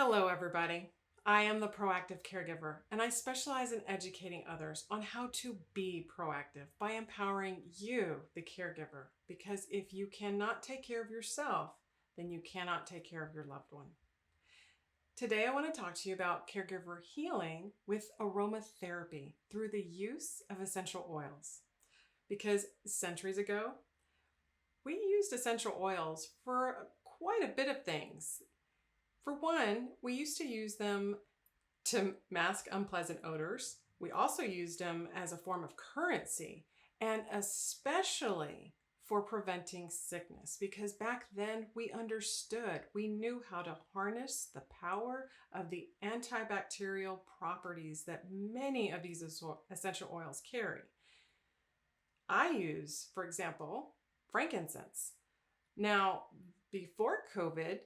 Hello, everybody. I am the proactive caregiver, and I specialize in educating others on how to be proactive by empowering you, the caregiver. Because if you cannot take care of yourself, then you cannot take care of your loved one. Today, I want to talk to you about caregiver healing with aromatherapy through the use of essential oils. Because centuries ago, we used essential oils for quite a bit of things. For one, we used to use them to mask unpleasant odors. We also used them as a form of currency, and especially for preventing sickness, because back then we understood, we knew how to harness the power of the antibacterial properties that many of these essential oils carry. I use, for example, frankincense. Now, before COVID,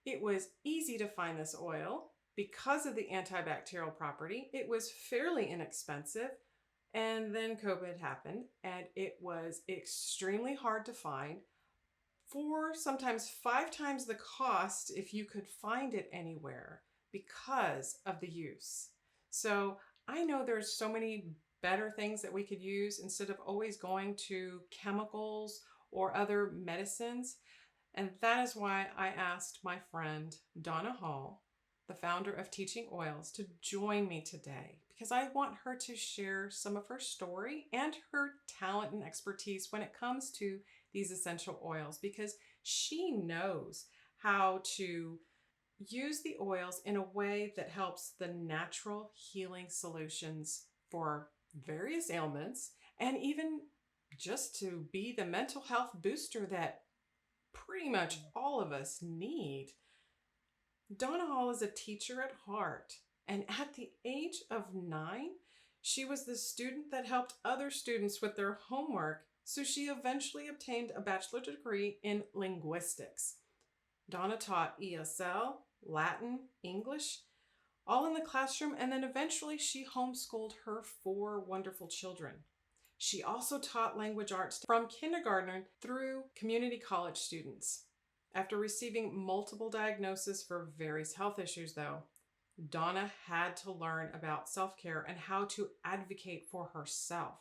it was easy to find this oil because of the antibacterial property. It was fairly inexpensive. And then COVID happened and it was extremely hard to find for sometimes 5 times the cost if you could find it anywhere because of the use. So I know there's so many better things that we could use instead of always going to chemicals or other medicines. And that is why I asked my friend Donna Hall, the founder of Teaching Oils, to join me today because I want her to share some of her story and her talent and expertise when it comes to these essential oils, because she knows how to use the oils in a way that helps the natural healing solutions for various ailments, and even just to be the mental health booster that pretty much all of us need. Donna Hall is a teacher at heart, and at the age of 9, she was the student that helped other students with their homework, so she eventually obtained a bachelor's degree in linguistics. Donna taught ESL, Latin, English, all in the classroom, and then eventually she homeschooled her 4 wonderful children. She also taught language arts from kindergarten through community college students. After receiving multiple diagnoses for various health issues, though, Donna had to learn about self-care and how to advocate for herself.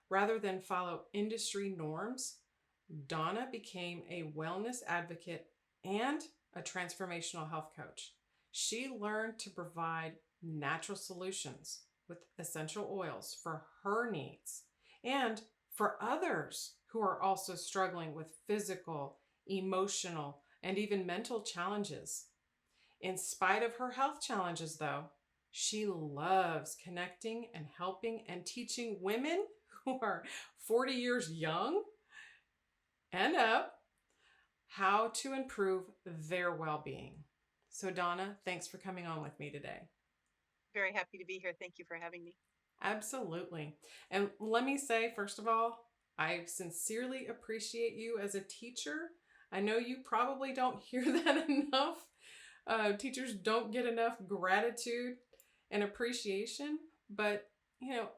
Rather than follow industry norms, Donna became a wellness advocate and a transformational health coach. She learned to provide natural solutions with essential oils for her needs and for others who are also struggling with physical, emotional, and even mental challenges. In spite of her health challenges, though, she loves connecting and helping and teaching women who are 40 years young and up how to improve their well-being. So Donna, thanks for coming on with me today. Very happy to be here. Thank you for having me. Absolutely. And let me say, first of all, I sincerely appreciate you as a teacher. I know you probably don't hear that enough. Teachers don't get enough gratitude and appreciation, but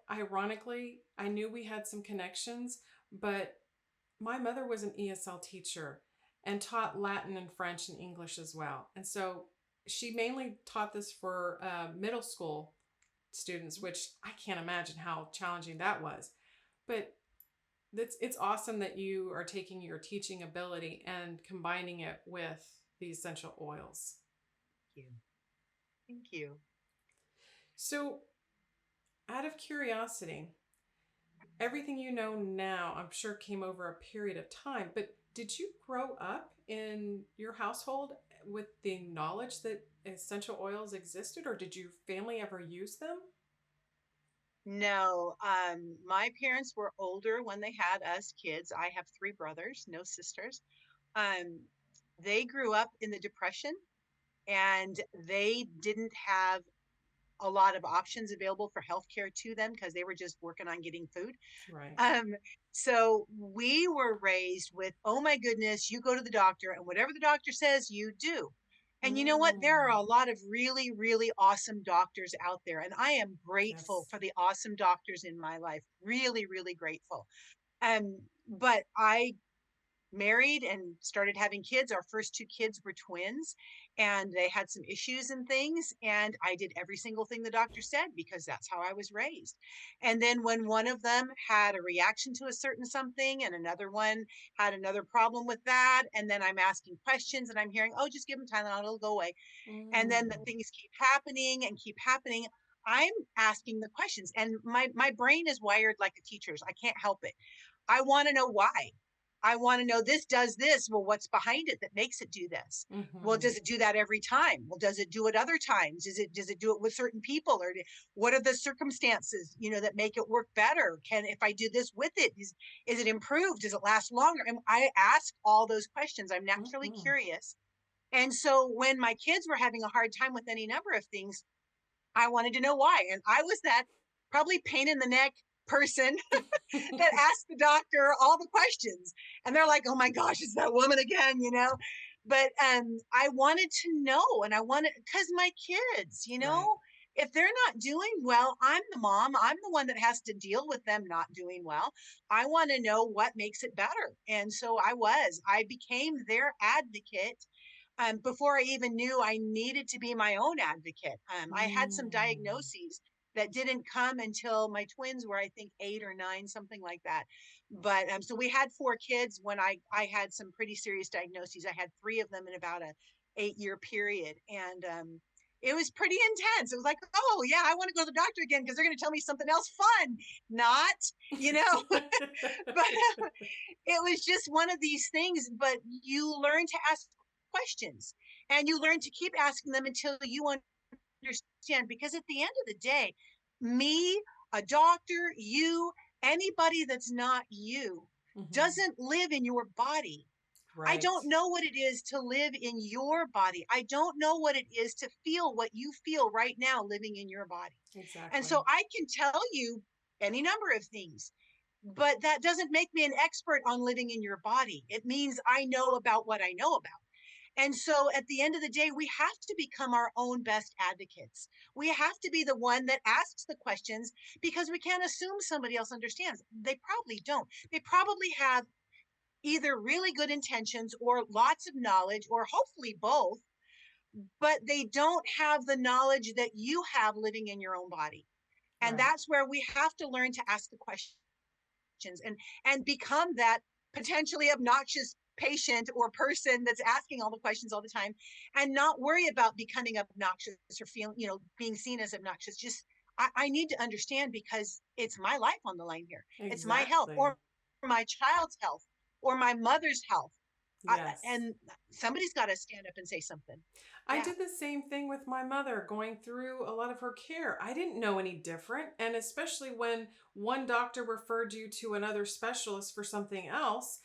ironically, I knew we had some connections, but my mother was an ESL teacher and taught Latin and French and English as well. And so she mainly taught this for middle school students, which I can't imagine how challenging that was. But it's awesome that you are taking your teaching ability and combining it with the essential oils. Thank you. Thank you. So, out of curiosity, everything you know now, I'm sure came over a period of time, but did you grow up in your household with the knowledge that essential oils existed, or did your family ever use them? No, my parents were older when they had us kids. I have 3 brothers, no sisters. Um, they grew up in the Depression and they didn't have a lot of options available for healthcare to them because they were just working on getting food. Right. Um, so we were raised with, oh my goodness, you go to the doctor and whatever the doctor says, you do. And you know what? There are Mm, a lot of really, really awesome doctors out there. And I am grateful yes. for the awesome doctors in my life. Really, really grateful. But I married and started having kids. Our first 2 kids were twins. and they had some issues and things, and I did every single thing the doctor said because that's how I was raised. And then when one of them had a reaction to a certain something and another one had another problem with that, and then I'm asking questions and I'm hearing, oh, just give them Tylenol, it'll go away. And then the Mm, things keep happening and keep happening. I'm asking the questions, and my brain is wired like a teacher's. I can't help it. I want to know why. I want to know this does this. Well, what's behind it that makes it do this? Well, mhm, does it do that every time? Well, does it do it other times? Does it do it with certain people, or what are the circumstances, that make it work better? Can if I do this with it, is it improved? Does it last longer? And I ask all those questions. I'm naturally mhm, curious. And so when my kids were having a hard time with any number of things, I wanted to know why. And I was that probably pain in the neck person that asked the doctor all the questions. And they're like, oh my gosh, it's that woman again. But I wanted to know, and I wanted, because my kids, right. if they're not doing well, I'm the mom. I'm the one that has to deal with them not doing well. I want to know what makes it better. And so I became their advocate before I even knew I needed to be my own advocate. I had some Mm, diagnoses that didn't come until my twins were, I think, 8 or 9, something like that. But so we had 4 kids when I had some pretty serious diagnoses. I had 3 of them in about a 8-year period, and it was pretty intense. It was like, oh yeah, I want to go to the doctor again because they're going to tell me something else fun. Not, you know, but it was just one of these things. But you learn to ask questions, and you learn to keep asking them until you understand, because at the end of the day, me, a doctor, you, anybody that's not you mhm, doesn't live in your body. I right. don't know what it is to live in your body. I don't know what it is to feel what you feel right now living in your body. And so Exactly. I can tell you any number of things, but that doesn't make me an expert on living in your body. It means I know about what I know about. And so at the end of the day, we have to become our own best advocates. We have to be the one that asks the questions, because we can't assume somebody else understands. They probably don't. They probably have either really good intentions or lots of knowledge, or hopefully both, but they don't have the knowledge that you have living in your own body. And Right. that's where we have to learn to ask the questions, and become that potentially obnoxious patient or person that's asking all the questions all the time, and not worry about becoming obnoxious or feeling, being seen as obnoxious. Just I need to understand, because it's my life on the line here. It's my health, Exactly. or my child's health, or my mother's health. Yes. And somebody's got to stand up and say something. I Yeah. did the same thing with my mother going through a lot of her care. I didn't know any different. And especially when one doctor referred you to another specialist for something else,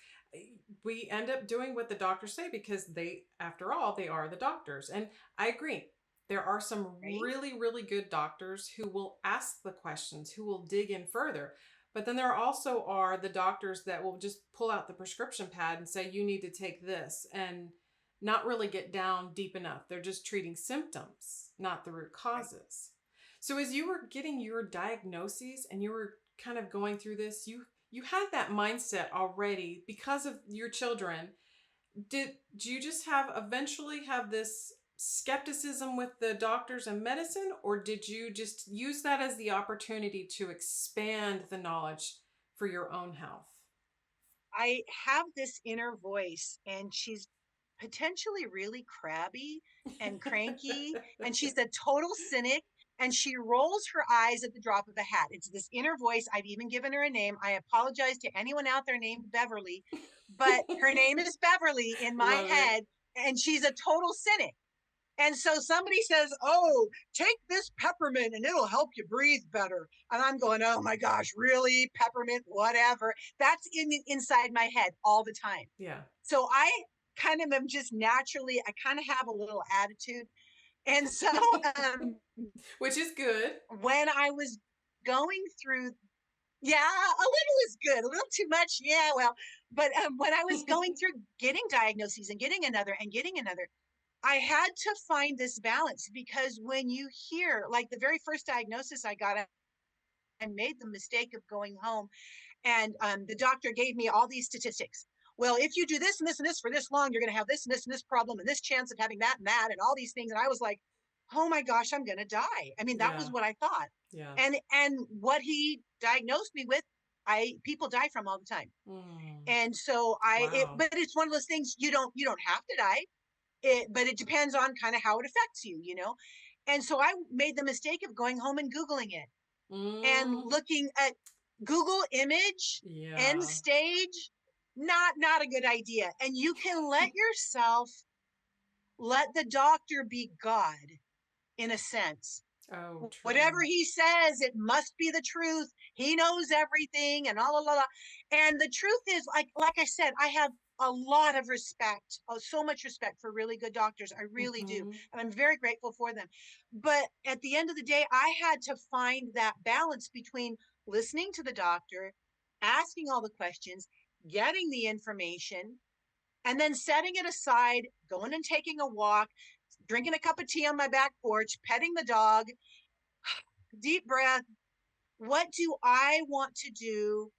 we end up doing what the doctors say because they, after all, they are the doctors. And I agree. There are some Right. really, really good doctors who will ask the questions, who will dig in further. But then there also are the doctors that will just pull out the prescription pad and say, you need to take this. And not really get down deep enough. They're just treating symptoms, not the root Right. causes. So as you were getting your diagnoses and you were kind of going through this, you had that mindset already because of your children. Did you just have eventually have this skepticism with the doctors and medicine, or did you just use that as the opportunity to expand the knowledge for your own health? I have this inner voice, and she's potentially really crabby and cranky, and she's a total cynic, and she rolls her eyes at the drop of a hat. It's this inner voice. I've even given her a name. I apologize to anyone out there named Beverly, but her name is Beverly in my Love it. head, and she's a total cynic. And so somebody says, oh, take this peppermint and it'll help you breathe better. And I'm going, oh my gosh, really? Peppermint, whatever. That's inside my head all the time. Yeah. So I kind of am just naturally, I kind of have a little attitude. And so um, Which is good. when I was going through, yeah, a little is good, a little too much. Yeah, well, but when I was going through getting diagnoses and getting another, I had to find this balance, because when you hear, like the very first diagnosis I got, I made the mistake of going home, and the doctor gave me all these statistics. well, if you do this and this and this for this long, you're going to have this and this problem and this chance of having that and all these things. And I was like, oh my gosh, I'm going to die. I mean, that was Yeah. what I thought. Yeah. And what he diagnosed me with, people die from all the time. Mm. And so Wow. but it's one of those things you don't have to die. But it depends on kind of how it affects you, you know? And so I made the mistake of going home and Googling it and Mm. looking at Google image, end Yeah. stage, not a good idea. And you can let the doctor be God in a sense. Oh, Whatever true. he says, it must be the truth. He knows everything and all, la. And the truth is, like I said, I have a lot of respect, so much respect for really good doctors. I really do. Mm-hmm. And I'm very grateful for them. But at the end of the day, I had to find that balance between listening to the doctor, asking all the questions, getting the information, and then setting it aside, going and taking a walk, drinking a cup of tea on my back porch, petting the dog, deep breath. What do I want to do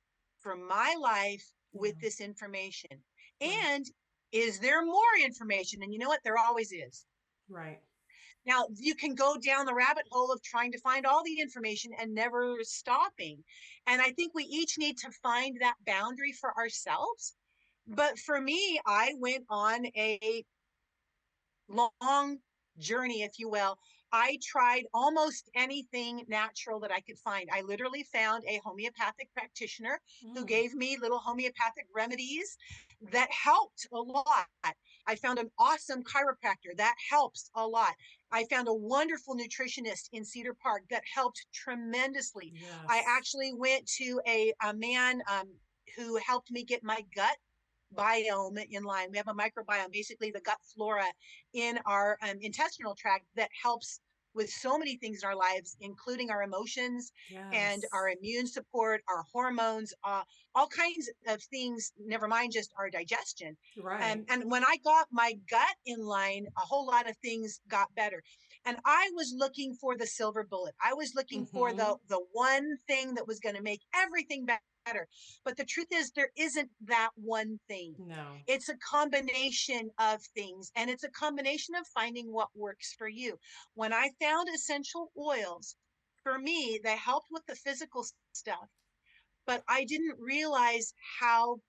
for my life with Yeah. this information? Right. And is there more information? And you know what? There always is. Right. Now, you can go down the rabbit hole of trying to find all the information and never stopping. And I think we each need to find that boundary for ourselves. But for me, I went on a long journey, if you will. I tried almost anything natural that I could find. I literally found a homeopathic practitioner who Mm. gave me little homeopathic remedies that helped a lot. I found an awesome chiropractor that helps a lot. I found a wonderful nutritionist in Cedar Park that helped tremendously. I Yes. actually went to a man who helped me get my gut biome in line. We have a microbiome, basically the gut flora in our intestinal tract that helps with so many things in our lives, including our emotions and our Yes. immune support, our hormones, all kinds of things, never mind just our digestion. Right. And when I got my gut in line, a whole lot of things got better. And I was looking for the silver bullet. I was looking for Mm-hmm. the one thing that was going to make everything better. But the truth is, there isn't that one thing. No. It's a combination of things, and it's a combination of finding what works for you. When I found essential oils, for me, they helped with the physical stuff, but I didn't realize how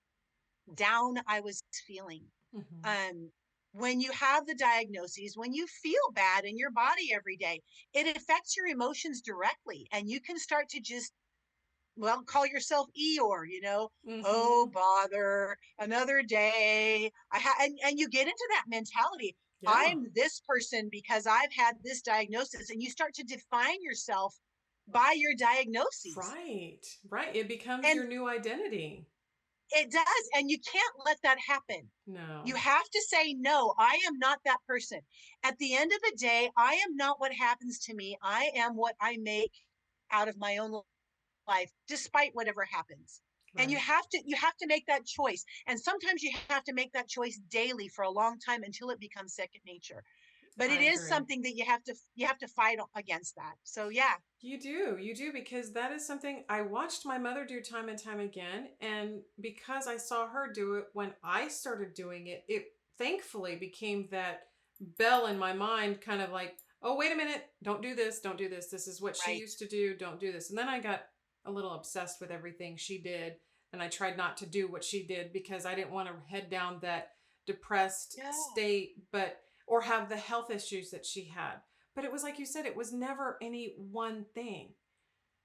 down I was feeling. Mm-hmm. Um, when you have the diagnoses, when you feel bad in your body every day, it affects your emotions directly, and you can start to just, well, call yourself Eeyore, you know, oh Mm-hmm. bother, another day. And you get into that mentality. Yeah. I'm this person because I've had this diagnosis, and you start to define yourself by your diagnoses. Right. Right. It becomes And your new identity. it does, and you can't let that happen. You No. have to say, no, I am not that person. At the end of the day, I am not what happens to me. I am what I make out of my own life, despite whatever happens. And Right. you have to make that choice. And sometimes you have to make that choice daily for a long time until it becomes second nature. But I it is agree. something that you have to fight against that. So yeah. You do, because that is something I watched my mother do time and time again. And because I saw her do it when I started doing it, it thankfully became that bell in my mind, kind of like, oh, wait a minute, don't do this, don't do this. This is what she Right. used to do, don't do this. And then I got a little obsessed with everything she did. And I tried not to do what she did because I didn't want to head down that depressed Yeah. state, but or have the health issues that she had. But it was like you said, it was never any one thing.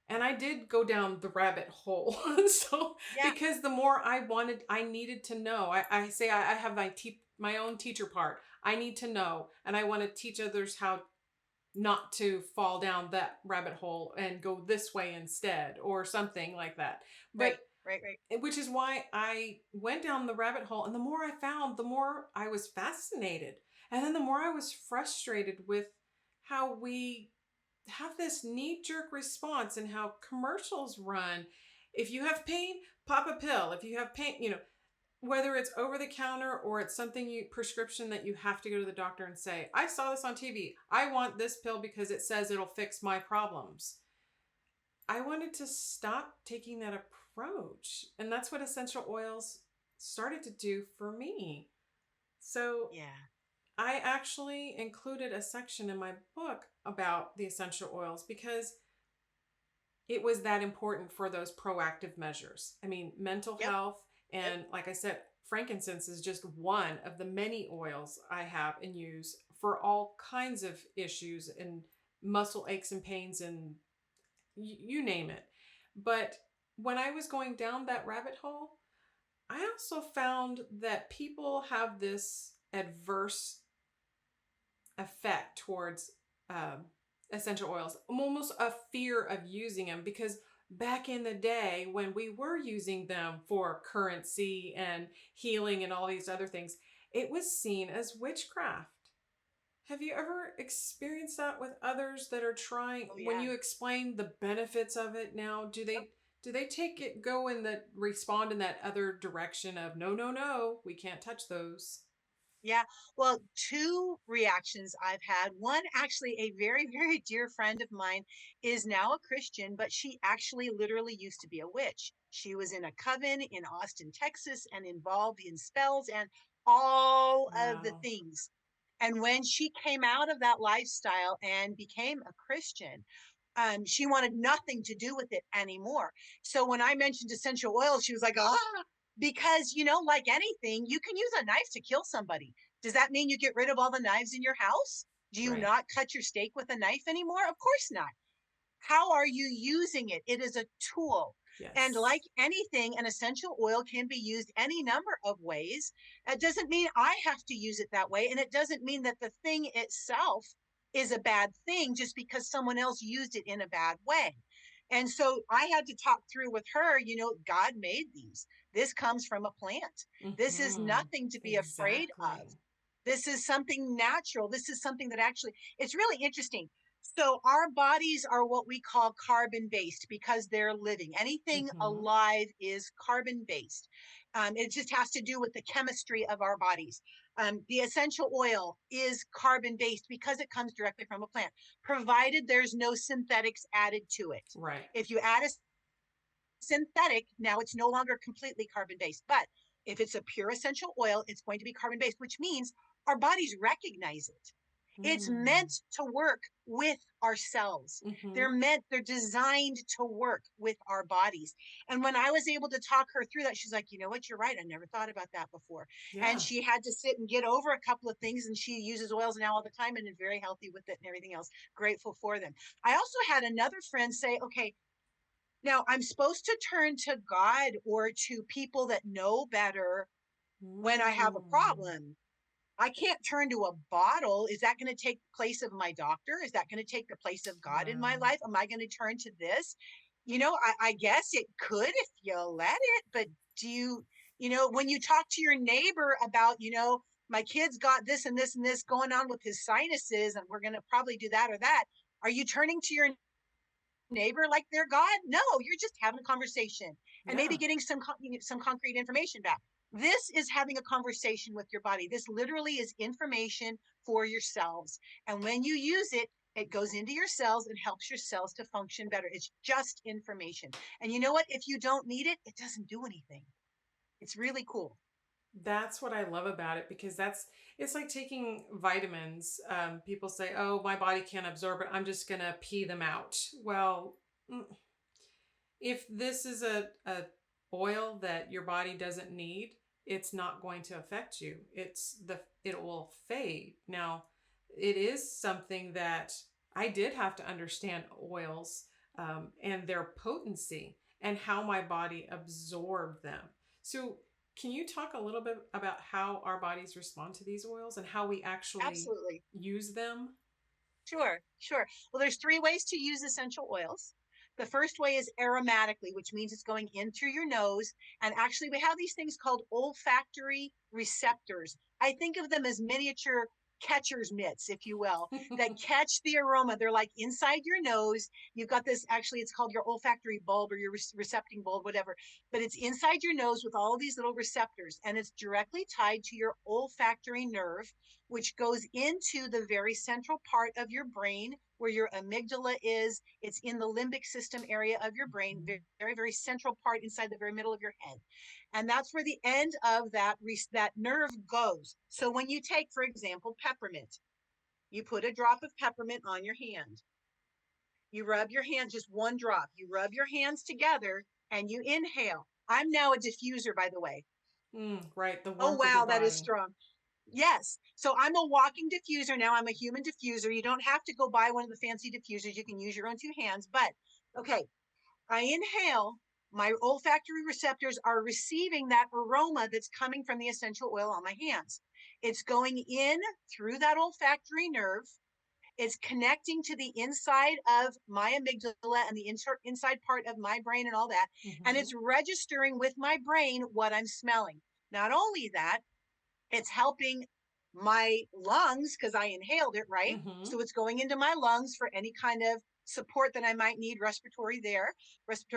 And I did go down the rabbit hole. So, Yeah. because the more I wanted, I needed to know. I say I have my own teacher part. I need to know. And I want to teach others how not to fall down that rabbit hole and go this way instead or something like that. Right. But Right. Right. which is why I went down the rabbit hole. And the more I found, the more I was fascinated. And then the more I was frustrated with how we have this knee jerk response and how commercials run. If you have pain, pop a pill. If you have pain, whether it's over the counter or it's something prescription that you have to go to the doctor and say, I saw this on TV. I want this pill because it says it'll fix my problems. I wanted to stop taking that approach. And that's what essential oils started to do for me. So Yeah. I actually included a section in my book about the essential oils because it was that important for those proactive measures. I mean, mental Yep. health, Yep. and like I said, frankincense is just one of the many oils I have and use for all kinds of issues and muscle aches and pains and you name it. But when I was going down that rabbit hole, I also found that people have this adverse effect towards um, essential oils, almost a fear of using them because back in the day when we were using them for currency and healing and all these other things, it was seen as witchcraft. Have you ever experienced that with others that are trying Oh, when yeah. you explain the benefits of it now, Yep. do they take it go in that respond in that other direction of no no no, we can't touch those. Yeah. Well, two reactions I've had. One, actually, a very, very dear friend of mine is now a Christian, but she actually literally used to be a witch. She was in a coven in Austin, Texas, and involved in spells and all of the Wow. things. And when she came out of that lifestyle and became a Christian, she wanted nothing to do with it anymore. So when I mentioned essential oils, she was like, ah, because, like anything, you can use a knife to kill somebody. Does that mean you get rid of all the knives in your house? Do you Right. not cut your steak with a knife anymore? Of course not. How are you using it? It is a tool. And Yes. like anything, an essential oil can be used any number of ways. It doesn't mean I have to use it that way. And it doesn't mean that the thing itself is a bad thing just because someone else used it in a bad way. And so I had to talk through with her, God made these. This comes from a plant. This is Mhm. nothing to be afraid of. Exactly. This is something natural. This is something that actually, it's really interesting. So our bodies are what we call carbon based because they're living. Anything Mhm. alive is carbon based. It just has to do with the chemistry of our bodies. The essential oil is carbon based because it comes directly from a plant, provided there's no synthetics added to it. Right. If you add a synthetic, now it's no longer completely carbon based. But if it's a pure essential oil, it's going to be carbon based, which means our bodies recognize it. It's Mm. meant to work with our cells. Mhm. They're designed to work with our bodies. And when I was able to talk her through that, she's like, you know what, you're right. I never thought about that before. And Yeah. she had to sit and get over a couple of things. And she uses oils now all the time and is very healthy with it and everything else. Grateful for them. I also had another friend say, okay, now, I'm supposed to turn to God or to people that know better when I have a Mm. problem. I can't turn to a bottle. Is that going to take the place of my doctor? Is that going to take the place of God in my Wow. life? Am I going to turn to this? I guess it could if you let it, but do when you talk to your neighbor about, my kid's got this and this and this going on with his sinuses, and we're going to probably do that or that. Are you turning to your neighbor like they're God? No, you're just having a conversation and maybe Yeah. getting some concrete information back. This is having a conversation with your body. This literally is information for yourselves. And when you use it, it goes into your cells and helps your cells to function better. It's just information. And you know what? If you don't need it, it doesn't do anything. It's really cool. That's what I love about it because it's like taking vitamins. People say, "Oh, my body can't absorb it. I'm just gonna pee them out." Well, if this is a oil that your body doesn't need, it's not going to affect you. It will fade. Now, it is something that I did have to understand oils and their potency and how my body absorbed them. So, can you talk a little bit about how our bodies respond to these oils and how we actually Absolutely. use them? Sure, sure. Well, there's three ways to use essential oils. The first way is aromatically, which means it's going in through your nose. And actually, we have these things called olfactory receptors. I think of them as miniature catcher's mitts, if you will, that catch the aroma. They're like inside your nose. You've got this, actually, it's called your olfactory bulb or your recepting bulb, whatever. But it's inside your nose with all these little receptors, and it's directly tied to your olfactory nerve, which goes into the very central part of your brain where your amygdala is. It's in the limbic system area of your brain, Mhm. very, very central part inside the very middle of your head. And that's where the end of that nerve goes. So when you take, for example, peppermint, you put a drop of peppermint on your hand. You rub your hand, just one drop. You rub your hands together and you inhale. I'm now a diffuser, by the way. Right, the Oh, warmth of your wow, that is body. strong. Yes. So I'm a walking diffuser now. I'm a human diffuser. You don't have to go buy one of the fancy diffusers. You can use your own two hands. But okay, I inhale. My olfactory receptors are receiving that aroma that's coming from the essential oil on my hands. It's going in through that olfactory nerve. It's connecting to the inside of my amygdala and the inside part of my brain and all that. And Hmm. it's registering with my brain what I'm smelling. Not only that, it's helping my lungs because I inhaled it, right? Hmm. So it's going into my lungs for any kind of support that I might need, respiratory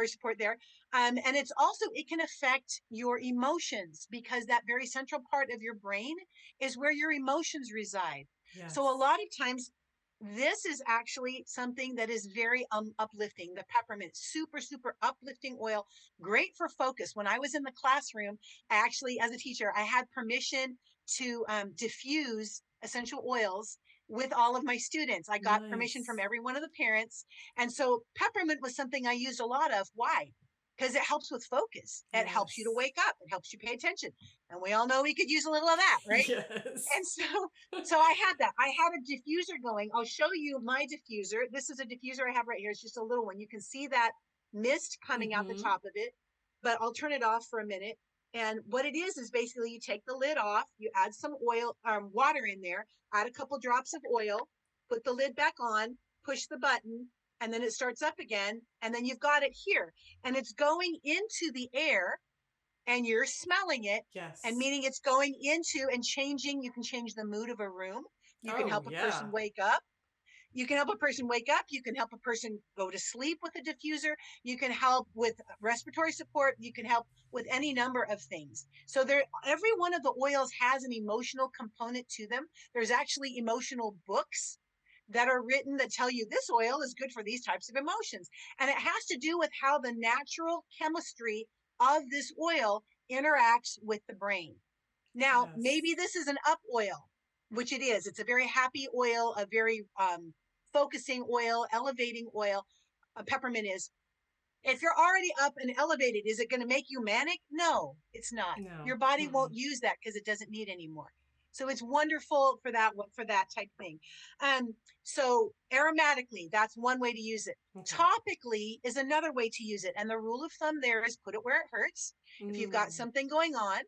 support there. And it's also, it can affect your emotions because that very central part of your brain is where your emotions reside. So a Yes. lot of times, this is actually something that is very uplifting. The peppermint, super, super uplifting oil, great for focus. When I was in the classroom, actually, as a teacher, I had permission to diffuse essential oils with all of my students. I got permission from Nice. every one of the parents. And so peppermint was something I used a lot of. Why? Because it helps with focus. It helps you to Yes. wake up. It helps you pay attention. And we all know we could use a little of that, right? Yes. And so I had that. I had a diffuser going. I'll show you my diffuser. This is a diffuser I have right here. It's just a little one. You can see that mist coming out the Hmm. top of it, but I'll turn it off for a minute. And what it is basically you take the lid off, you add some oil, water in there, add a couple drops of oil, put the lid back on, push the button, and then it starts up again. And then you've got it here. And it's going into the air and you're smelling it, and Yes. meaning it's going into and changing. You can change the mood of a room. You can Oh, help a person yeah. wake up. You can help a person wake up. You can help a person go to sleep with a diffuser. You can help with respiratory support. You can help with any number of things. So there, every one of the oils has an emotional component to them. There's actually emotional books that are written that tell you this oil is good for these types of emotions. And it has to do with how the natural chemistry of this oil interacts with the brain. Now, maybe Yes. this is an up oil, which it is. It's a very happy oil, a very focusing oil, elevating oil. A peppermint is. If you're already up and elevated, is it going to make you manic? No, it's not. No. Your body Mm-mm. won't use that because it doesn't need anymore. So it's wonderful for that type thing. Um, so aromatically, that's one way to use it. Okay. Topically is another way to use it. And the rule of thumb there is put it where it hurts. If you've got Mm. something going on,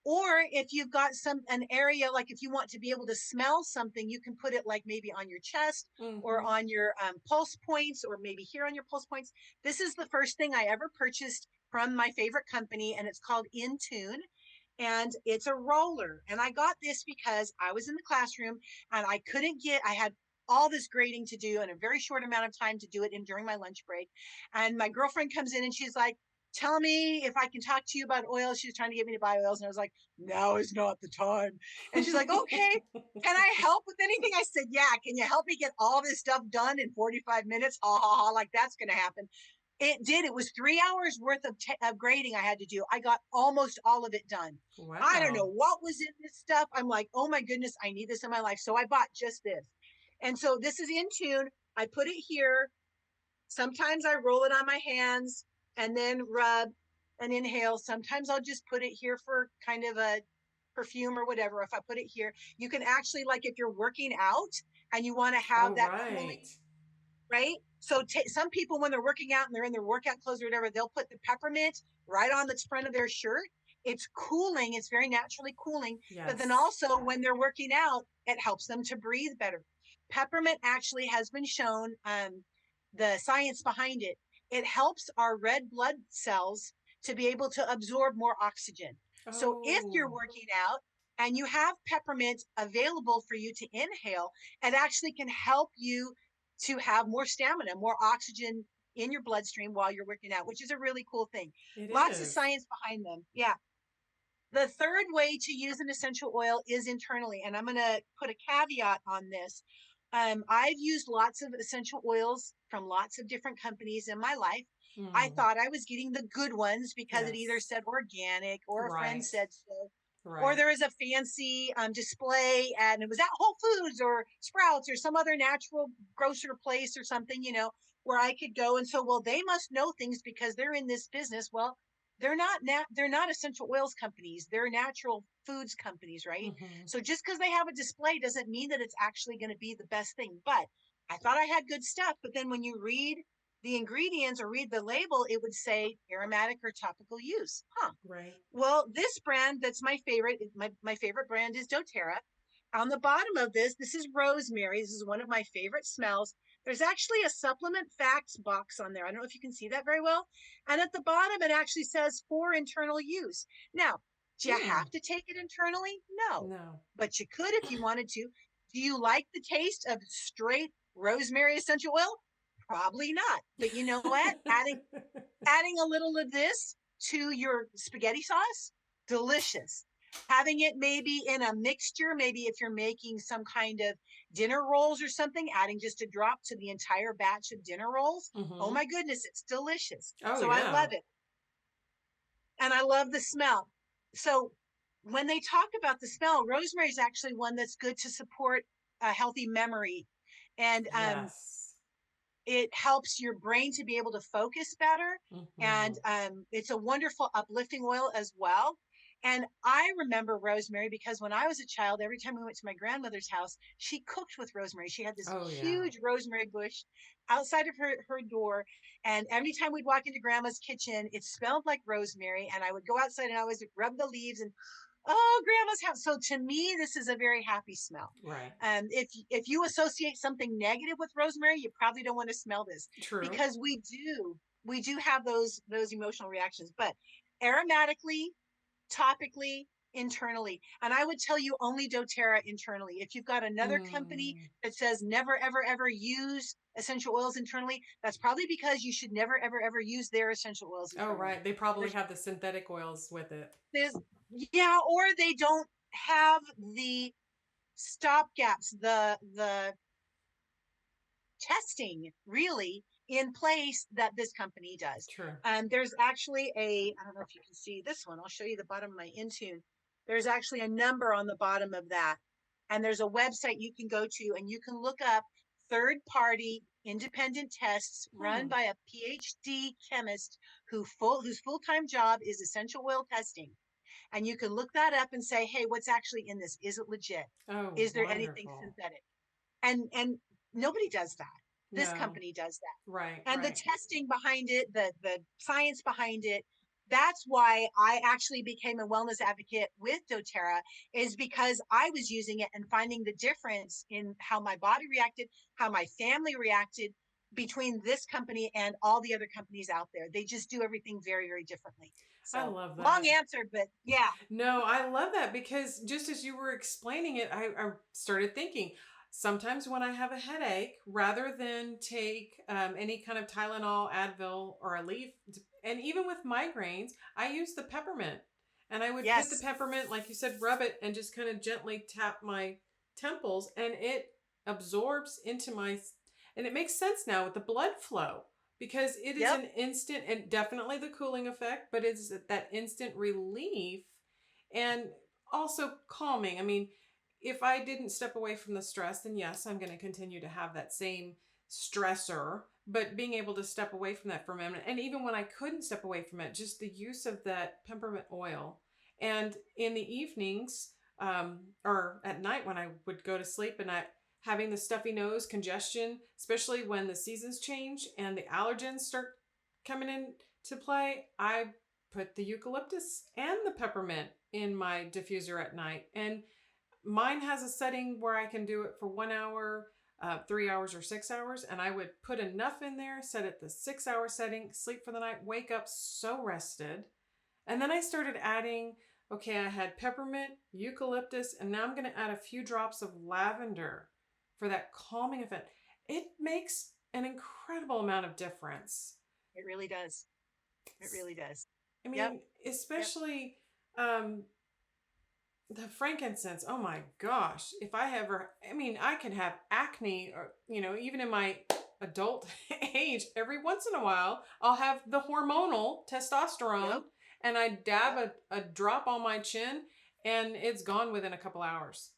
or if you've got an area, like if you want to be able to smell something, you can put it like maybe on your chest or Hmm. on your pulse points, or maybe here on your pulse points. This is the first thing I ever purchased from my favorite company, and it's called Intune. And it's a roller. And I got this because I was in the classroom and I had all this grading to do in a very short amount of time to do it in during my lunch break. And my girlfriend comes in and she's like, tell me if I can talk to you about oils. She was trying to get me to buy oils. And I was like, now is not the time. And she's like, okay, can I help with anything? I said, yeah. Can you help me get all this stuff done in 45 minutes? Ha ha ha. Like that's going to happen. It did. It was 3 hours worth of grading I had to do. I got almost all of it done. I don't know Wow. what was in this stuff. I'm like, oh my goodness, I need this in my life. So I bought just this. And so this is Intune. I put it here. Sometimes I roll it on my hands and then rub and inhale. Sometimes I'll just put it here for kind of a perfume or whatever. If I put it here, you can actually, like if you're working out and you want to have Oh, that cooling, right. right? So some people, when they're working out and they're in their workout clothes or whatever, they'll put the peppermint right on the front of their shirt. It's cooling. It's very naturally cooling. But then Yes. also when they're working out, it helps them to breathe better. Peppermint actually has been shown, the science behind it. It helps our red blood cells to be able to absorb more oxygen. So if you're Oh, working out and you have peppermint available for you to inhale, it actually can help you to have more stamina, more oxygen in your bloodstream while you're working out, which is a really cool thing. it Lots of is. science behind them. Yeah. The third way to use an essential oil is internally, and I'm going to put a caveat on this. I've used lots of essential oils from lots of different companies in my life. I Mm. thought I was getting the good ones because it either Yes. said organic or a friend Right. said so, or Right. there was a fancy display and it was at Whole Foods or Sprouts or some other natural grocer place or something, where I could go and so, well, they must know things because they're in this business. Well, they're not essential oils companies, they're natural foods companies, right? Mm-hmm. So just because they have a display doesn't mean that it's actually going to be the best thing. But I thought I had good stuff, but then when you read the ingredients or read the label, it would say aromatic or topical use. Right. Well, this brand that's my favorite, my favorite brand is doTERRA. On the bottom of this is rosemary. This is one of my favorite smells. There's actually a supplement facts box on there. I don't know if you can see that very well. And at the bottom, it actually says for internal use. Now, do you Hmm. have to take it internally? No, No. but you could if you wanted to. Do you like the taste of straight rosemary essential oil? Probably not. But you know what? Adding a little of this to your spaghetti sauce, delicious. Having it maybe in a mixture, maybe if you're making some kind of dinner rolls or something, adding just a drop to the entire batch of dinner rolls. Oh Mm-hmm. my goodness, it's delicious. Oh So I yeah. love it. And I love the smell. So when they talk about the smell, rosemary is actually one that's good to support a healthy memory. And Yes. it helps your brain to be able to focus better. And Mm-hmm. it's a wonderful uplifting oil as well. And I remember rosemary because when I was a child, every time we went to my grandmother's house, she cooked with rosemary. She had this Oh yeah. huge rosemary bush outside of her door. And every time we'd walk into grandma's kitchen, it smelled like rosemary. And I would go outside and I always rub the leaves and oh, grandma's house. So to me, this is a very happy smell. Right. If you associate something negative with rosemary, you probably don't want to smell this True. because we do have those emotional reactions. But aromatically, topically, internally, and I would tell you only DoTerra internally. If you've got another company Mm. that says never ever ever use essential oils internally, that's probably because you should never ever ever use their essential oils Oh internally. right. They probably There's have the synthetic oils with it. there's yeah, or they don't have the stopgaps, the testing really in place that this company does. True. There's actually I don't know if you can see this one. I'll show you the bottom of my Intune. There's actually a number on the bottom of that. And there's a website you can go to and you can look up third party independent tests run Hmm. by a PhD chemist whose full-time job is essential oil testing. And you can look that up and say, hey, what's actually in this? Is it legit? Oh, Is there anything wonderful. synthetic? And nobody does that. This No. company does Right. that. And the Right. testing behind it, the science behind it, that's why I actually became a wellness advocate with doTERRA, is because I was using it and finding the difference in how my body reacted, how my family reacted between this company and all the other companies out there. They just do everything very, very differently. I So love long that. answer, but yeah. No, I love that because just as you were explaining it, I started thinking sometimes when I have a headache, rather than take any kind of Tylenol, Advil, or a leaf, and even with migraines, I use the peppermint. And I would put the Yes. peppermint, like you said, rub it and just kind of gently tap my temples, and it absorbs into my. And it makes sense now with the blood flow because it is Yep. an instant and definitely the cooling effect, but it's that instant relief and also calming. I mean, if I didn't step away from the stress, then yes, I'm going to continue to have that same stressor. But being able to step away from that for a minute, and even when I couldn't step away from it, just the use of that peppermint oil. And in the evenings, or at night when I would go to sleep and I having the stuffy nose, congestion, especially when the seasons change and the allergens start coming into play, I put the eucalyptus and the peppermint in my diffuser at night. And mine has a setting where I can do it for 1 hour, 3 hours, or 6 hours. And I would put enough in there, set it the 6 hour setting, sleep for the night, wake up so rested. And then I started adding, okay, I had peppermint, eucalyptus, and now I'm going to add a few drops of lavender for that calming effect. It makes an incredible amount of difference. It really does. It really does. I Yep. mean, Yep. especially, um, the frankincense, oh my gosh, if I ever, I mean, I can have acne, or, even in my adult age, every once in a while, I'll have the hormonal testosterone Yep. and I dab Yep. a drop on my chin and it's gone within a couple hours.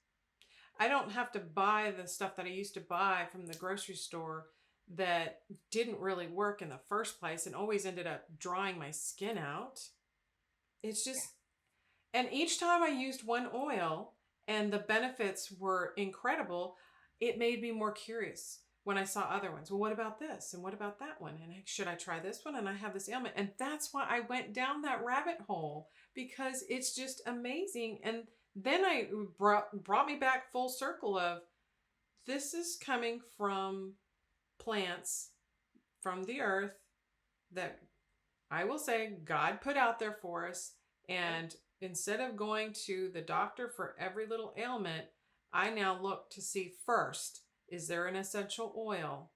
I don't have to buy the stuff that I used to buy from the grocery store that didn't really work in the first place and always ended up drying my skin out. It's Yeah. just, and each time I used one oil and the benefits were incredible, it made me more curious when I saw other ones. Well, what about this? And what about that one? And should I try this one? And I have this ailment. And that's why I went down that rabbit hole, because it's just amazing. And then I brought me back full circle of, this is coming from plants from the earth that I will say God put out there for us. Yep. And instead of going to the doctor for every little ailment, I now look to see first, is there an essential oil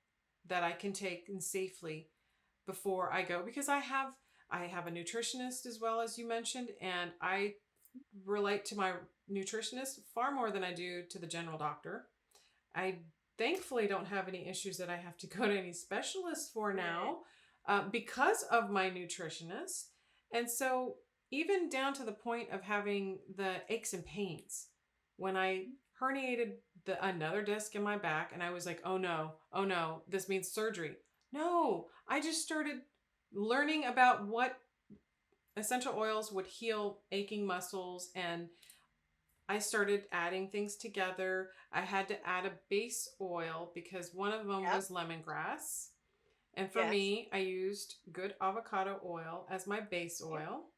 that I can take and safely before I go? Because I have a nutritionist as well, as you mentioned, and I relate to my nutritionist far more than I do to the general doctor. I thankfully don't have any issues that I have to go to any specialists for Good. now, because of my nutritionist. And so, even down to the point of having the aches and pains, when I herniated another disc in my back, and I was like, oh no, this means surgery. No, I just started learning about what essential oils would heal aching muscles, and I started adding things together. I had to add a base oil because one of them Yep. was lemongrass. And for Yes. me, I used good avocado oil as my base Yep. oil.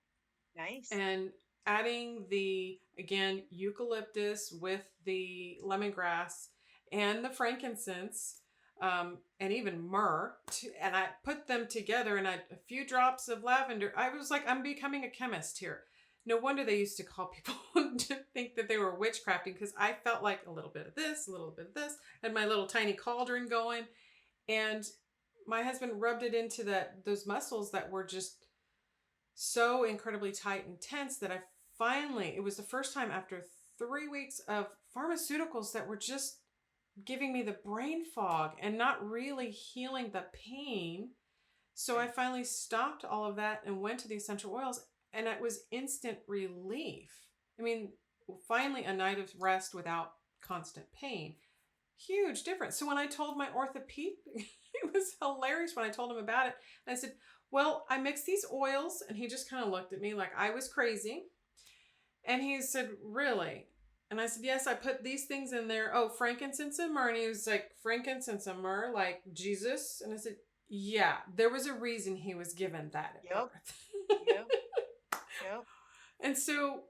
Nice. And adding the, again, eucalyptus with the lemongrass and the frankincense, and even myrrh. And I put them together, and a few drops of lavender. I was like, I'm becoming a chemist here. No wonder they used to call people to think that they were witchcrafting, because I felt like a little bit of this, a little bit of this, and my little tiny cauldron going. And my husband rubbed it into those muscles that were just so incredibly tight and tense that I finally, it was the first time after 3 weeks of pharmaceuticals that were just giving me the brain fog and not really healing the pain. So I Right. finally stopped all of that and went to the essential oils, and it was instant relief. I mean, finally a night of rest without constant pain. Huge difference. So when I told my orthopedic, it was hilarious when I told him about it. And I said, well, I mixed these oils. And he just kind of looked at me like I was crazy. And he said, really? And I said, yes, I put these things in there. Oh, frankincense and myrrh. And he was like, frankincense and myrrh, like Jesus? And I said, yeah, there was a reason he was given that at Yep. birth. Yep. Yep. And so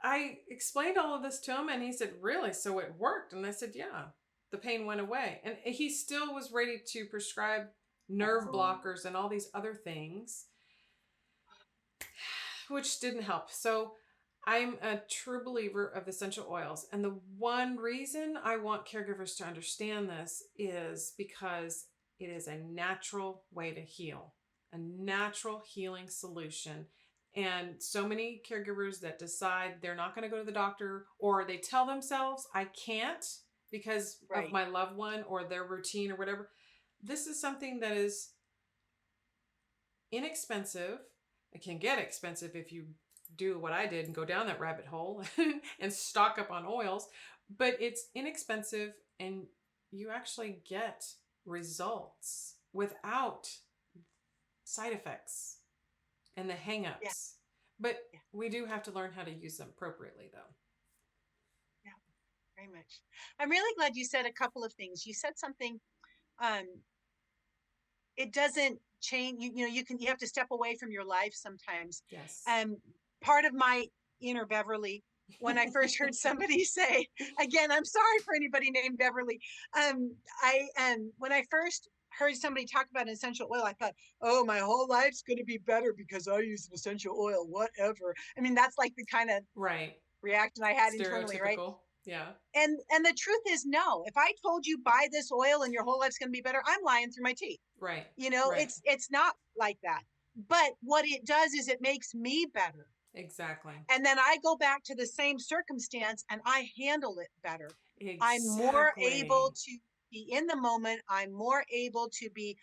I explained all of this to him, and he said, really? So it worked? And I said, yeah, the pain went away. And he still was ready to prescribe nerve blockers and all these other things, which didn't help. So I'm a true believer of essential oils. And the one reason I want caregivers to understand this is because it is a natural way to heal, a natural healing solution. And so many caregivers that decide they're not going to go to the doctor, or they tell themselves, I can't because of Right. my loved one or their routine or whatever. This is something that is inexpensive. It can get expensive if you do what I did and go down that rabbit hole and stock up on oils, but it's inexpensive and you actually get results without side effects and the Yeah. hangups. But Yeah. we do have to learn how to use them appropriately, though. Yeah. Very much. I'm really glad you said a couple of things. You said something, um, it doesn't change, you have to step away from your life sometimes. Yes. Um, part of my inner Beverly, when I first heard somebody say, again, I'm sorry for anybody named Beverly. I When I first heard somebody talk about an essential oil, I thought, oh, my whole life's going to be better because I use an essential oil, whatever. I mean, that's like the kind of Right. reaction I had internally, right? Stereotypical. Yeah. And the truth is, no. If I told you buy this oil and your whole life's going to be better, I'm lying through my teeth. Right. You know, Right. it's not like that. But what it does is it makes me better. Exactly. And then I go back to the same circumstance and I handle it better. I'm more able Exactly. to be in the moment. I'm more able to be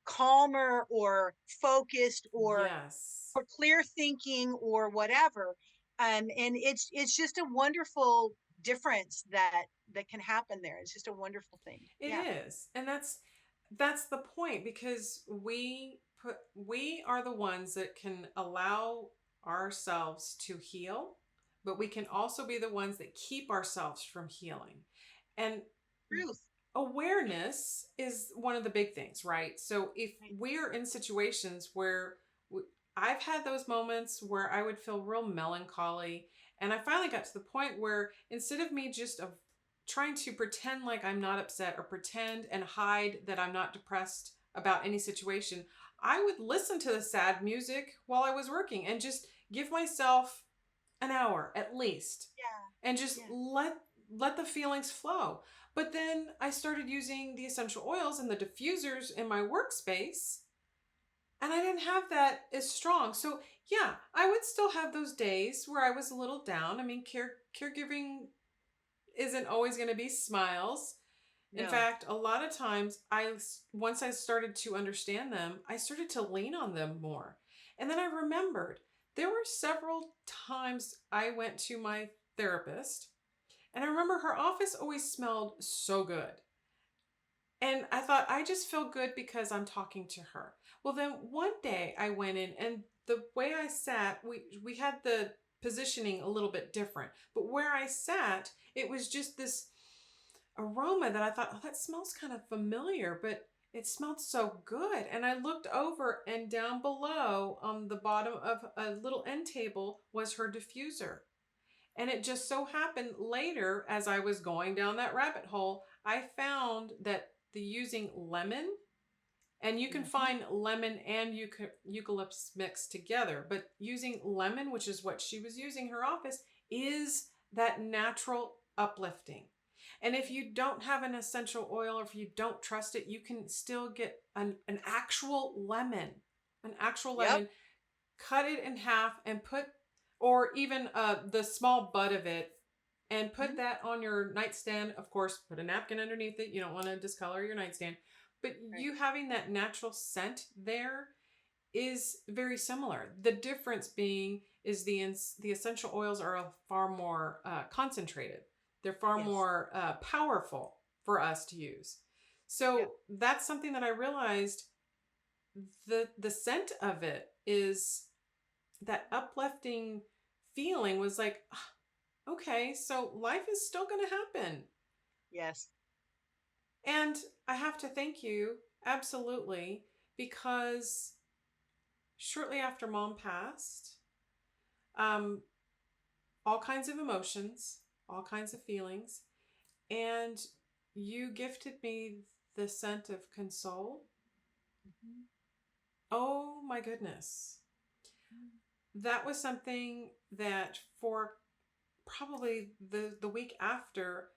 calmer or focused Yes. or clear thinking or whatever. And it's just a wonderful difference that can happen there. It's just a wonderful thing. It Yeah. is. And that's the point, because we are the ones that can allow ourselves to heal, but we can also be the ones that keep ourselves from healing. And Truth. awareness is one of the big things, right? So if Right. we're in situations where I've had those moments where I would feel real melancholy, and I finally got to the point where instead of me just of trying to pretend like I'm not upset or pretend and hide that I'm not depressed about any situation, I would listen to the sad music while I was working and just give myself an hour at least Yeah. and just Yeah. let the feelings flow. But then I started using the essential oils and the diffusers in my workspace, and I didn't have that as strong. So yeah, I would still have those days where I was a little down. I mean, caregiving isn't always going to be smiles. In No. fact, a lot of times once I started to understand them, I started to lean on them more. And then I remembered there were several times I went to my therapist, and I remember her office always smelled so good. And I thought, I just feel good because I'm talking to her. Well, then one day I went in, and the way I sat, we had the positioning a little bit different. But where I sat, it was just this aroma that I thought, oh, that smells kind of familiar, but it smelled so good. And I looked over, and down below on the bottom of a little end table was her diffuser. And it just so happened later, as I was going down that rabbit hole, I found that the using lemon, and you can Hmm. find lemon and eucalyptus mixed together, but using lemon, which is what she was using her office, is that natural uplifting. And if you don't have an essential oil, or if you don't trust it, you can still get an actual lemon, an actual Yep. lemon, cut it in half and put, or even the small bud of it, and put Mhm. that on your nightstand. Of course, put a napkin underneath it. You don't want to discolor your nightstand. But Right. you having that natural scent there is very similar. The difference being is the essential oils are far more concentrated. They're far Yes. more powerful for us to use. Yep. So that's something that I realized. The scent of it is that uplifting feeling, was like, "Ah, okay, so life is still going to happen." Yes. And I have to thank you, absolutely, because shortly after mom passed, um, all kinds of emotions, all kinds of feelings, and you gifted me the scent of console. Mhm. Oh my goodness. Mhm. That was something that for probably the week after,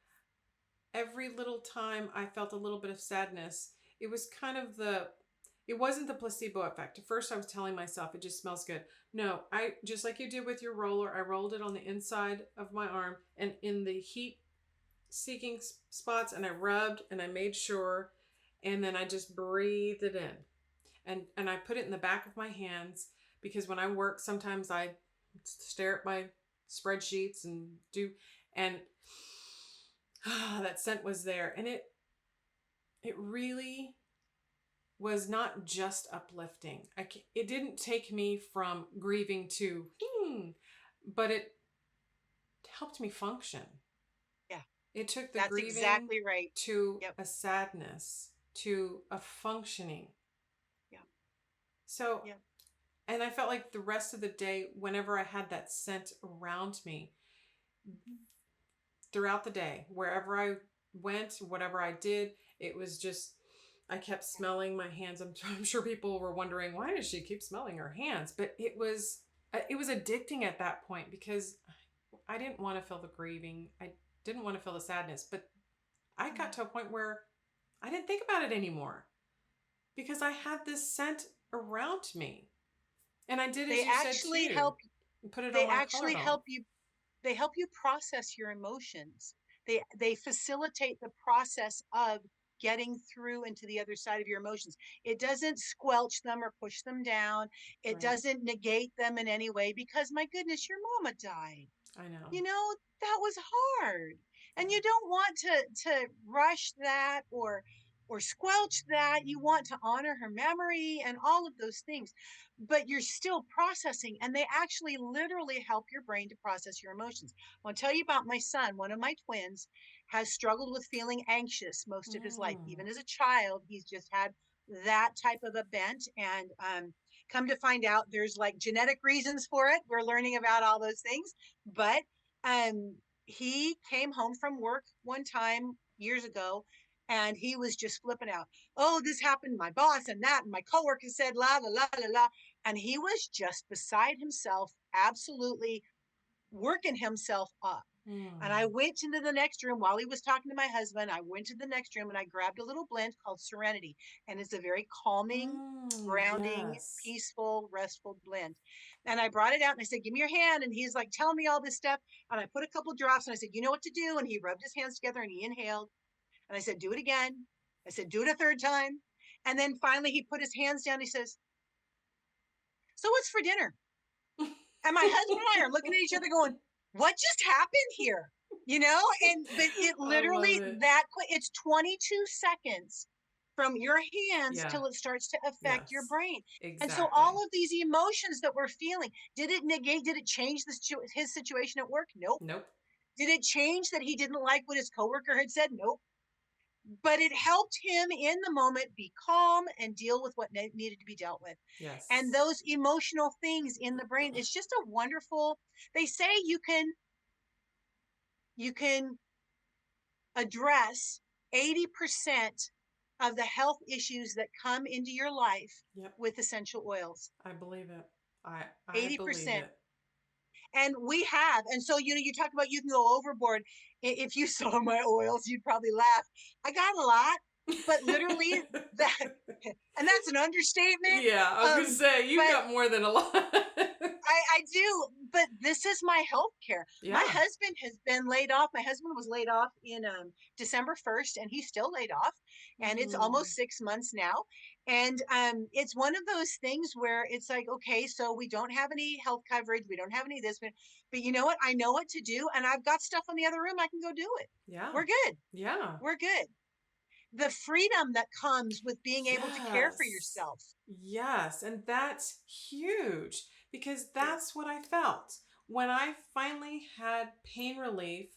every little time I felt a little bit of sadness, it was kind of it wasn't the placebo effect. At first I was telling myself it just smells good. No, I just like you did with your roller, I rolled it on the inside of my arm and in the heat seeking spots, and I rubbed and I made sure, and then I just breathed it in. And I put it in the back of my hands, because when I work sometimes I stare at my spreadsheets and do, and that scent was there, and it really was not just uplifting. It didn't take me from grieving to but it helped me function. Yeah. It took the That's grieving exactly right. to Yep. a sadness to a functioning. Yep. So, Yep. and I felt like the rest of the day, whenever I had that scent around me, Mhm. throughout the day, wherever I went, whatever I did, it was just, I kept smelling my hands. I'm sure people were wondering, why does she keep smelling her hands? But it was addicting at that point, because I didn't want to feel the grieving. I didn't want to feel the sadness, but I got Mhm. to a point where I didn't think about it anymore, because I had this scent around me. And I did as They you said actually too. help. Put it on They my actually collarbone. help you process your emotions. They facilitate the process of getting through into the other side of your emotions. It doesn't squelch them or push them down. It Right. doesn't negate them in any way, because my goodness, your mama died. I know. you know that was hard, Yeah. and you don't want to rush that or squelch that. You want to honor her memory and all of those things, but you're still processing, and they actually literally help your brain to process your emotions. I'll tell you about my son. One of my twins has struggled with feeling anxious most of his life. Mm. Even as a child, he's just had that type of a bent, and come to find out, there's like genetic reasons for it. We're learning about all those things, but um, he came home from work one time years ago, and he was just flipping out. Oh, this happened, my boss and that, and my coworker said la la la la la. And he was just beside himself, absolutely working himself up. And I Mm. went into the next room while he was talking to my husband. I went to the next room and I grabbed a little blend called Serenity. And it's a very calming, Mm. grounding, Yes. peaceful, restful blend. And I brought it out and I said, "Give me your hand." And he's like telling me all this stuff. And I put a couple drops and I said, "You know what to do." And he rubbed his hands together and he inhaled. And I said, "Do it again." I said, "Do it a third time." And then finally he put his hands down. He says, "So what's for dinner?" And my husband and I are looking at each other going, "What just happened here?" And but it I love literally, it. that quick, it's 22 seconds from your hands Yeah. till it starts to affect your Yes. brain. And so Exactly. all of these emotions that we're feeling, did it change his situation at work? Nope. Nope. Did it change that he didn't like what his coworker had said? Nope. But it helped him in the moment be calm and deal with what needed to be dealt with. And Yes. those emotional things in the brain, it's just a wonderful. They say you can address 80% of the health issues that come into your life Yep. with essential oils. I believe it. I believe 80%. it. And we have. And so, you talk about you can go overboard. If you saw my oils, you'd probably laugh. I got a lot, but literally that, and that's an understatement. Yeah, I was gonna say you've But got more than a lot. I do, but this is my health care. My Yeah. husband has been laid off. My husband was laid off in December 1st, and he's still laid off, and it's Mm. almost 6 months now. And it's one of those things where it's like, okay, so we don't have any health coverage, we don't have any of this, but you know what? I know what to do, and I've got stuff in the other room. I can go do it. Yeah. We're good. Yeah. We're good. The freedom that comes with being able to care for Yes. yourself. Yes. And that's huge because Yeah, that's what I felt when I finally had pain relief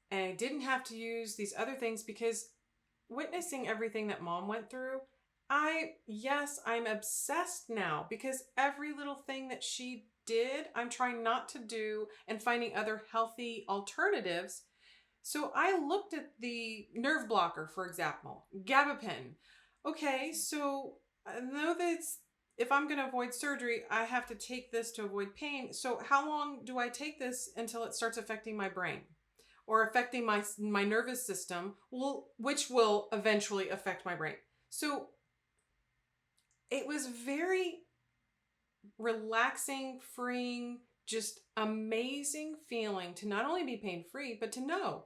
and I didn't have to use these other things because witnessing everything that mom went through, yes, I'm obsessed now because every little thing that she did, I'm trying not to do and finding other healthy alternatives. So I looked at the nerve blocker, for example, gabapentin. Okay, so I know that if I'm going to avoid surgery, I have to take this to avoid pain. So how long do I take this until it starts affecting my brain or affecting my nervous system, which will eventually affect my brain? So it was very relaxing, freeing, just amazing feeling to not only be pain free, but to know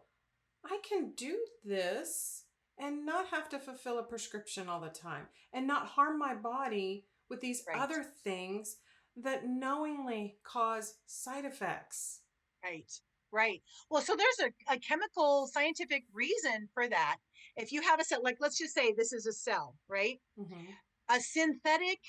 I can do this and not have to fulfill a prescription all the time and not harm my body with these right. other things that knowingly cause side effects. Right, right. Well, so there's a chemical scientific reason for that. If you have a cell, like let's just say this is a cell, right? Mm-hmm. A synthetic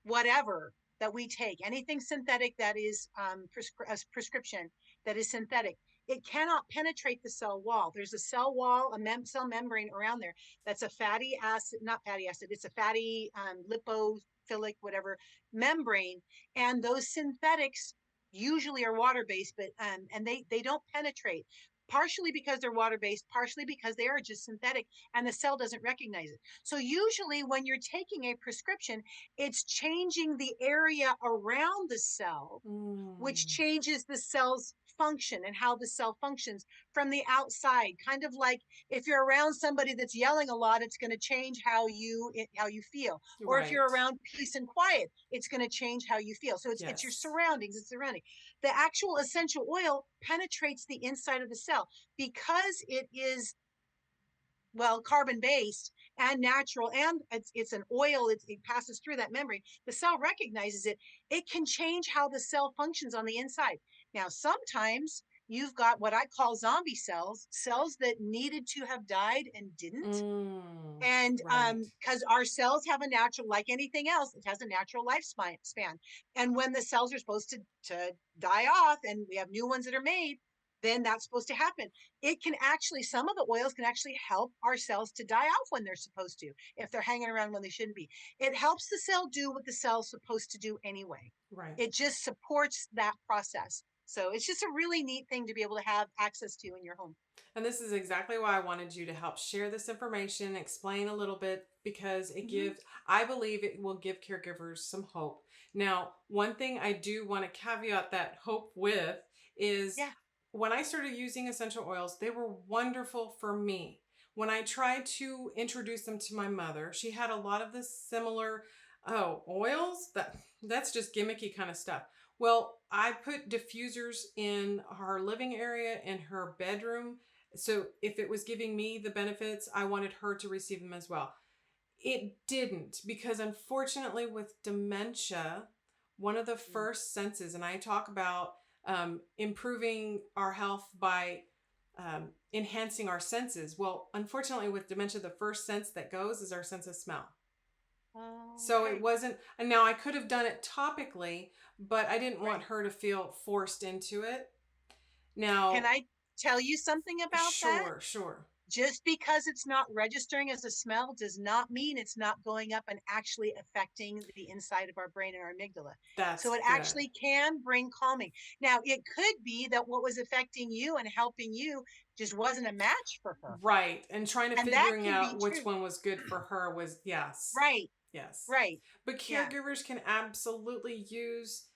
whatever that we take, anything synthetic that is a prescription that is synthetic, it cannot penetrate the cell wall. There's a cell wall, a cell membrane around there. That's a fatty acid, not fatty acid. It's a fatty lipophilic, whatever membrane. And those synthetics usually are water based, but and they don't penetrate. Partially because they're water based, partially because they are just synthetic, and the cell doesn't recognize it. So usually, when you're taking a prescription, it's changing the area around the cell, which Mm. changes the cell's function and how the cell functions from the outside. Kind of like if you're around somebody that's yelling a lot, it's going to change how you feel. Or if you're Right. around peace and quiet, it's going to change how you feel. So it's your Yes. surroundings, it's surrounding. The actual essential oil penetrates the inside of the cell because it is, well, carbon based and natural, and it's an oil, it passes through that membrane. The cell recognizes it. It can change how the cell functions on the inside. Now sometimes you've got what I call zombie cells, cells that needed to have died and didn't. And Right. because our cells have a natural, like anything else, it has a natural lifespan. And when the cells are supposed to die off and we have new ones that are made, then that's supposed to happen. It can actually, some of the oils can actually help our cells to die off when they're supposed to, if they're hanging around when they shouldn't be. It helps the cell do what the cell's supposed to do anyway. Right. It just supports that process. So it's just a really neat thing to be able to have access to in your home. And this is exactly why I wanted you to help share this information, explain a little bit, because Mm-hmm. I believe it will give caregivers some hope. Now, one thing I do want to caveat that hope with is Yeah. when I started using essential oils, they were wonderful for me. When I tried to introduce them to my mother, she had a lot of the similar, oh, oils? That's just gimmicky kind of stuff. Well, I put diffusers in her living area, in her bedroom, so if it was giving me the benefits, I wanted her to receive them as well. It didn't, because unfortunately, with dementia, one of the Mm. first senses, and I talk about improving our health by enhancing our senses. Well, unfortunately, with dementia, the first sense that goes is our sense of smell. Oh, So it okay. wasn't, and now I could have done it topically, but I didn't want Right. her to feel forced into it. Can Now, I tell you something about that? sure, sure. Just because it's not registering as a smell does not mean it's not going up and actually affecting the inside of our brain and our amygdala. So That's it good. actually can bring calming. Now, it could be that what was affecting you and helping you just wasn't a match for her. Right. And trying to And that figuring can be out which true. one was good for her was yes. Right, Yes. right. But Yeah, caregivers can absolutely use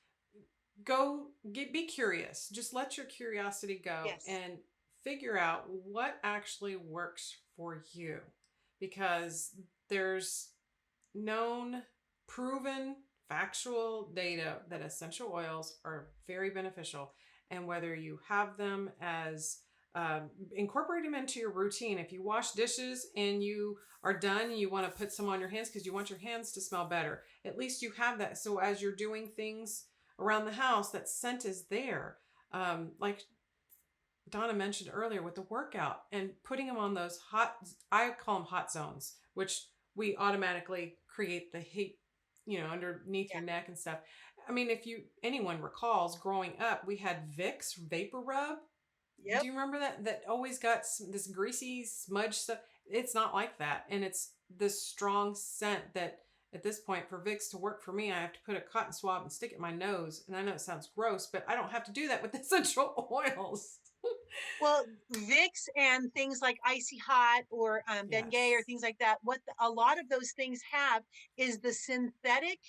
go get be curious. Just let your curiosity go yes. and figure out what actually works for you, because there's known, proven, factual data that essential oils are very beneficial. And whether you have them as incorporate them into your routine. If you wash dishes and you are done and you want to put some on your hands because you want your hands to smell better, at least you have that. So as you're doing things around the house, that scent is there. Like Donna mentioned earlier with the workout and putting them on those hot, I call them hot zones, which we automatically create the heat, underneath Yeah. your neck and stuff. I mean, if anyone recalls growing up, we had Vicks vapor rub. Do Yep. you remember that? That always got this greasy smudge stuff. It's not like that. And it's this strong scent that at this point for Vicks to work for me, I have to put a cotton swab and stick it in my nose. And I know it sounds gross, but I don't have to do that with essential oils. Well, Vicks and things like Icy Hot or Bengay or Yes. things like that, a lot of those things have is the synthetic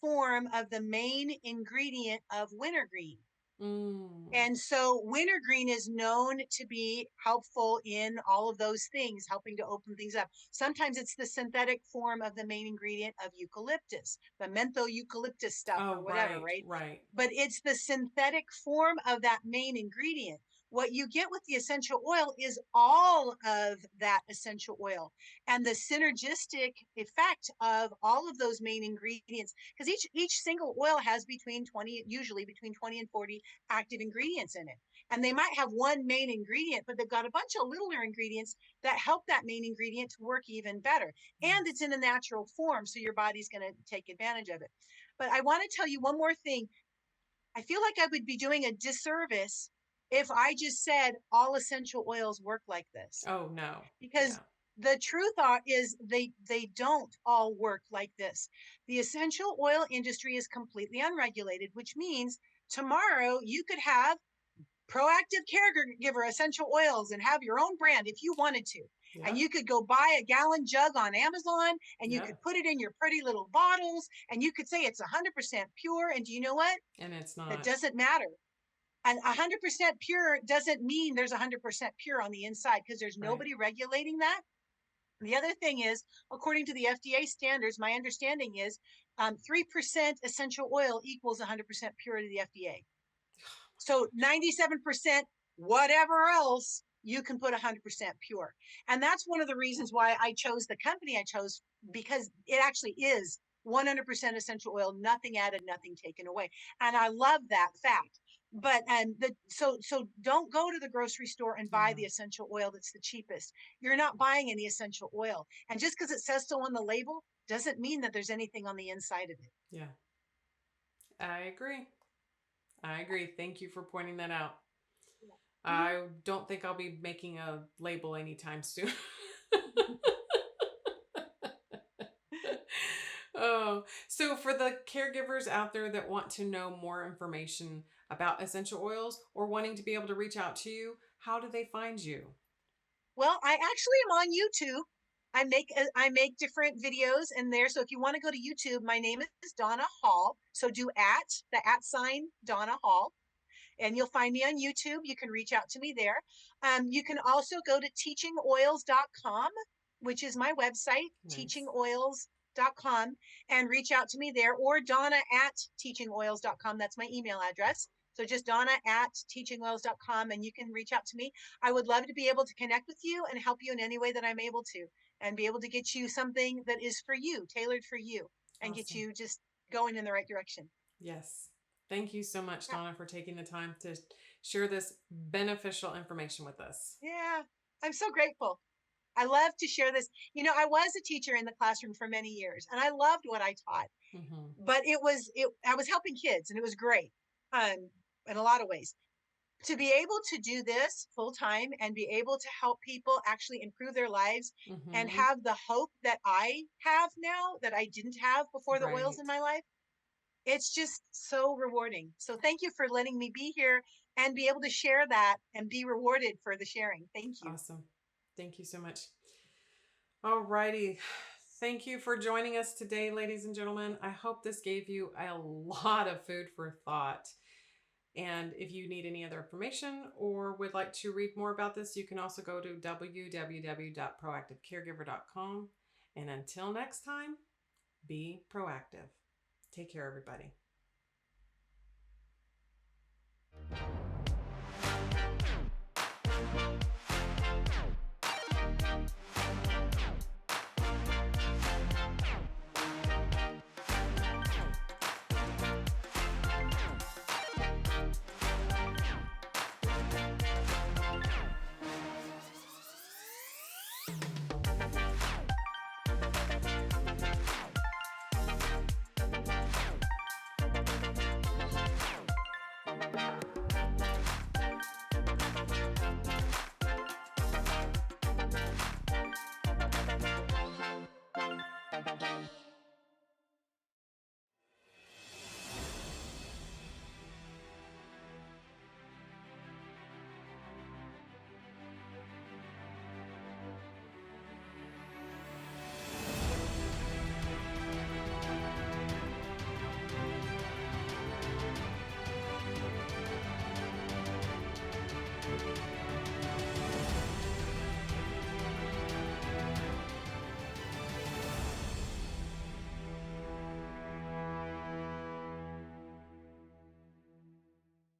form of the main ingredient of wintergreen. Mm. And so wintergreen is known to be helpful in all of those things, helping to open things up. Sometimes it's the synthetic form of the main ingredient of eucalyptus, the mentho eucalyptus stuff or Oh, whatever, right, right? right. But it's the synthetic form of that main ingredient. What you get with the essential oil is all of that essential oil and the synergistic effect of all of those main ingredients. Because each single oil has usually between 20 and 40 active ingredients in it. And they might have one main ingredient, but they've got a bunch of littler ingredients that help that main ingredient to work even better. And it's Yes. in a natural form, so your body's going to take advantage of it. But I want to tell you one more thing. I feel like I would be doing a disservice if I just said all essential oils work like this, Oh, no. because Yeah. the truth is they don't all work like this. The essential oil industry is completely unregulated, which means tomorrow you could have proactive caregiver essential oils and have your own brand if you wanted to. And Yep. you could go buy a gallon jug on Amazon and you could Yep. put it in your pretty little bottles and you could say it's 100% pure. And do you know what? And it's That not. doesn't matter. And 100% pure doesn't mean there's 100% pure on the inside, because there's Right. nobody regulating that. The other thing is, according to the FDA standards, my understanding is 3% essential oil equals 100% purity to the FDA. So 97%, whatever else, you can put 100% pure. And that's one of the reasons why I chose the company I chose, because it actually is 100% essential oil, nothing added, nothing taken away. And I love that fact. But so don't go to the grocery store and buy Yeah. the essential oil that's the cheapest. You're not buying any essential oil. And just because it says so on the label doesn't mean that there's anything on the inside of it. Yeah. I agree. I agree. Thank you for pointing that out. Mhm. I don't think I'll be making a label anytime soon. Oh, so for the caregivers out there that want to know more information about essential oils or wanting to be able to reach out to you, how do they find you? Well, I actually am on YouTube. I make different videos in there. So if you want to go to YouTube, my name is Donna Hall. So do at sign Donna Hall, and you'll find me on YouTube. You can reach out to me there. You can also go to teachingoils.com, which is my website, Nice. teachingoils.com, and reach out to me there, or Donna at teachingoils.com. That's my email address. So just Donna at teachingoils.com, and you can reach out to me. I would love to be able to connect with you and help you in any way that I'm able to, and be able to get you something that is for you, tailored for you, and get Awesome. you just going in the right direction. Yes. Thank you so much, Donna, for taking the time to share this beneficial information with us. Yeah, I'm so grateful. I love to share this. I was a teacher in the classroom for many years, and I loved what I taught. Mm-hmm. But I was helping kids, and it was great, in a lot of ways. To be able to do this full time and be able to help people actually improve their lives and Mm-hmm. have the hope that I have now that I didn't have before the oils in Right. my life, it's just so rewarding. So thank you for letting me be here and be able to share that and be rewarded for the sharing. Thank you. Awesome. Thank you so much. All righty. Thank you for joining us today, ladies and gentlemen. I hope this gave you a lot of food for thought. And if you need any other information or would like to read more about this, you can also go to www.proactivecaregiver.com. And until next time, be proactive. Take care, everybody.